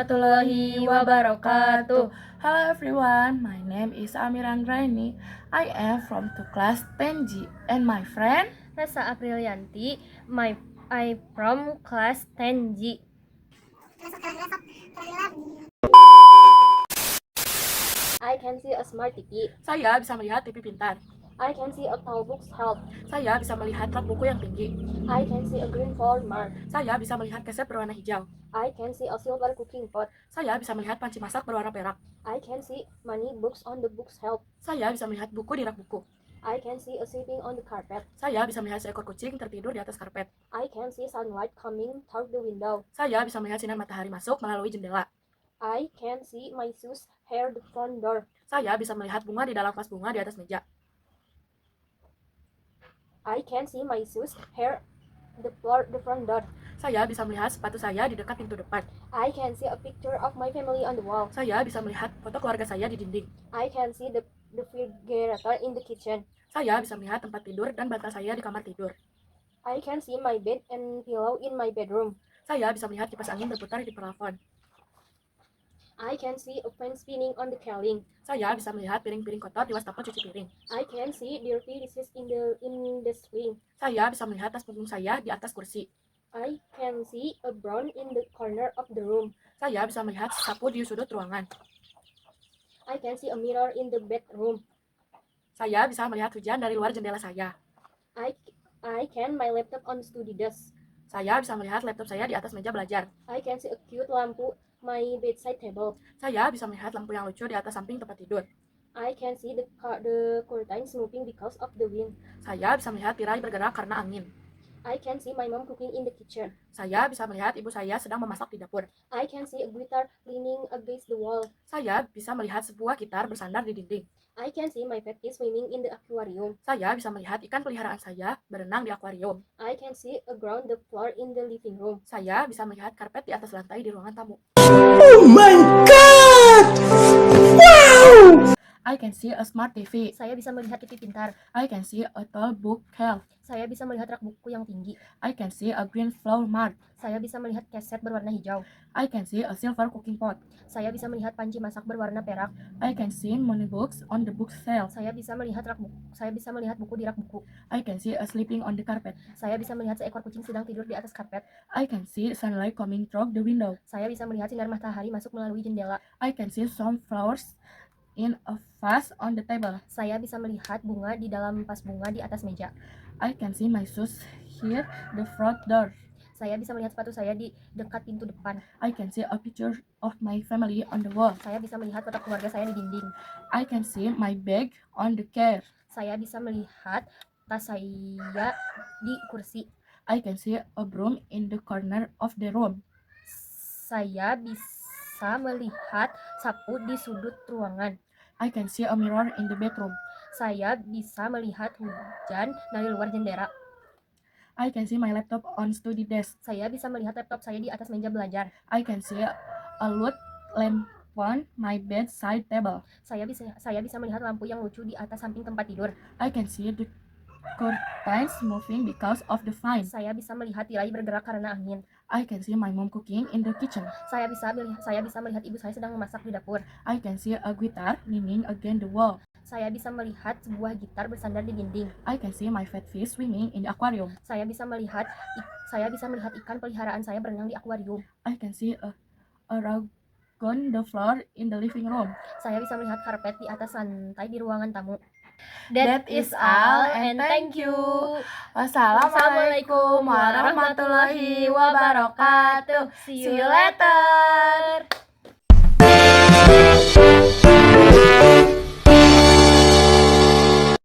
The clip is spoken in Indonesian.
warahmatullahi wabarakatuh. Hello everyone, my name is Amir Anggraini. I am from class 10G and my friend Rasa Aprilianti. I from class 10G. I can see a smart TV. Saya bisa melihat TV pintar. I can see a tall bookshelf. Saya bisa melihat rak buku yang tinggi. I can see a green floor mat. Saya bisa melihat keset berwarna hijau. I can see a silver cooking pot. Saya bisa melihat panci masak berwarna perak. I can see many books on the bookshelf. Saya bisa melihat buku di rak buku. I can see a sleeping on the carpet. Saya bisa melihat seekor kucing tertidur di atas karpet. I can see sunlight coming through the window. Saya bisa melihat sinar matahari masuk melalui jendela. I can see my shoes near the front door. Saya bisa melihat bunga di dalam vas bunga di atas meja. I can see my shoes near the front door. Saya bisa melihat sepatu saya di dekat pintu depan. I can see a picture of my family on the wall. Saya bisa melihat foto keluarga saya di dinding. I can see the refrigerator in the kitchen. Saya bisa melihat tempat tidur dan bantal saya di kamar tidur. I can see my bed and pillow in my bedroom. Saya bisa melihat kipas angin berputar di plafon. I can see a fan spinning on the ceiling. Saya bisa melihat piring-piring kotor di wastafel cuci piring. I can see dirty dishes in the sink. Saya bisa melihat tas punggung saya di atas kursi. I can see a brown in the corner of the room. Saya bisa melihat sapu di sudut ruangan. I can see a mirror in the bedroom. Saya bisa melihat hujan dari luar jendela saya. I can my laptop on the study desk. Saya bisa melihat laptop saya di atas meja belajar. I can see a cute lampu my bedside table. Saya bisa melihat lampu yang lucu di atas samping tempat tidur. I can see the curtains moving because of the wind. Saya bisa melihat tirai bergerak karena angin. I can see my mom cooking in the kitchen. Saya bisa melihat ibu saya sedang memasak di dapur. I can see a guitar leaning against the wall. Saya bisa melihat sebuah gitar bersandar di dinding. I can see my pet fish swimming in the aquarium. Saya bisa melihat ikan peliharaan saya berenang di akuarium. I can see a ground the floor in the living room. Saya bisa melihat karpet di atas lantai di ruangan tamu. Oh my god! Wow! I can see a smart TV. Saya bisa melihat TV pintar. I can see a tall bookshelf. Saya bisa melihat rak buku yang tinggi. I can see a green floor mat. Saya bisa melihat keset berwarna hijau. I can see a silver cooking pot. Saya bisa melihat panci masak berwarna perak. I can see many books on the bookshelf. Saya bisa melihat buku di rak buku. I can see a sleeping on the carpet. Saya bisa melihat seekor kucing sedang tidur di atas karpet. I can see sunlight coming through the window. Saya bisa melihat sinar matahari masuk melalui jendela. I can see some flowers in a vase on the table. Saya bisa melihat bunga di dalam vas bunga di atas meja. I can see my shoes here the front door. Saya bisa melihat sepatu saya di dekat pintu depan. I can see a picture of my family on the wall. Saya bisa melihat foto keluarga saya di dinding. I can see my bag on the chair. Saya bisa melihat tas saya di kursi. I can see a broom in the corner of the room. Saya bisa melihat sapu di sudut ruangan. I can see a mirror in the bedroom. Saya bisa melihat hujan dari luar jendela. I can see my laptop on study desk. Saya bisa melihat laptop saya di atas meja belajar. I can see a light lamp on my bedside table. Saya bisa melihat lampu yang lucu di atas samping tempat tidur. I can see the curtains moving because of the fan. Saya bisa melihat tirai bergerak karena angin. I can see my mom cooking in the kitchen. Saya bisa melihat ibu saya sedang memasak di dapur. I can see a guitar leaning against the wall. Saya bisa melihat sebuah gitar bersandar di dinding. I can see my fat fish swimming in the aquarium. Saya bisa melihat ikan peliharaan saya berenang di akuarium. I can see a rug on the floor in the living room. Saya bisa melihat karpet di atas lantai di ruangan tamu. That is all and thank you. Wassalamualaikum warahmatullahi wabarakatuh. See you later.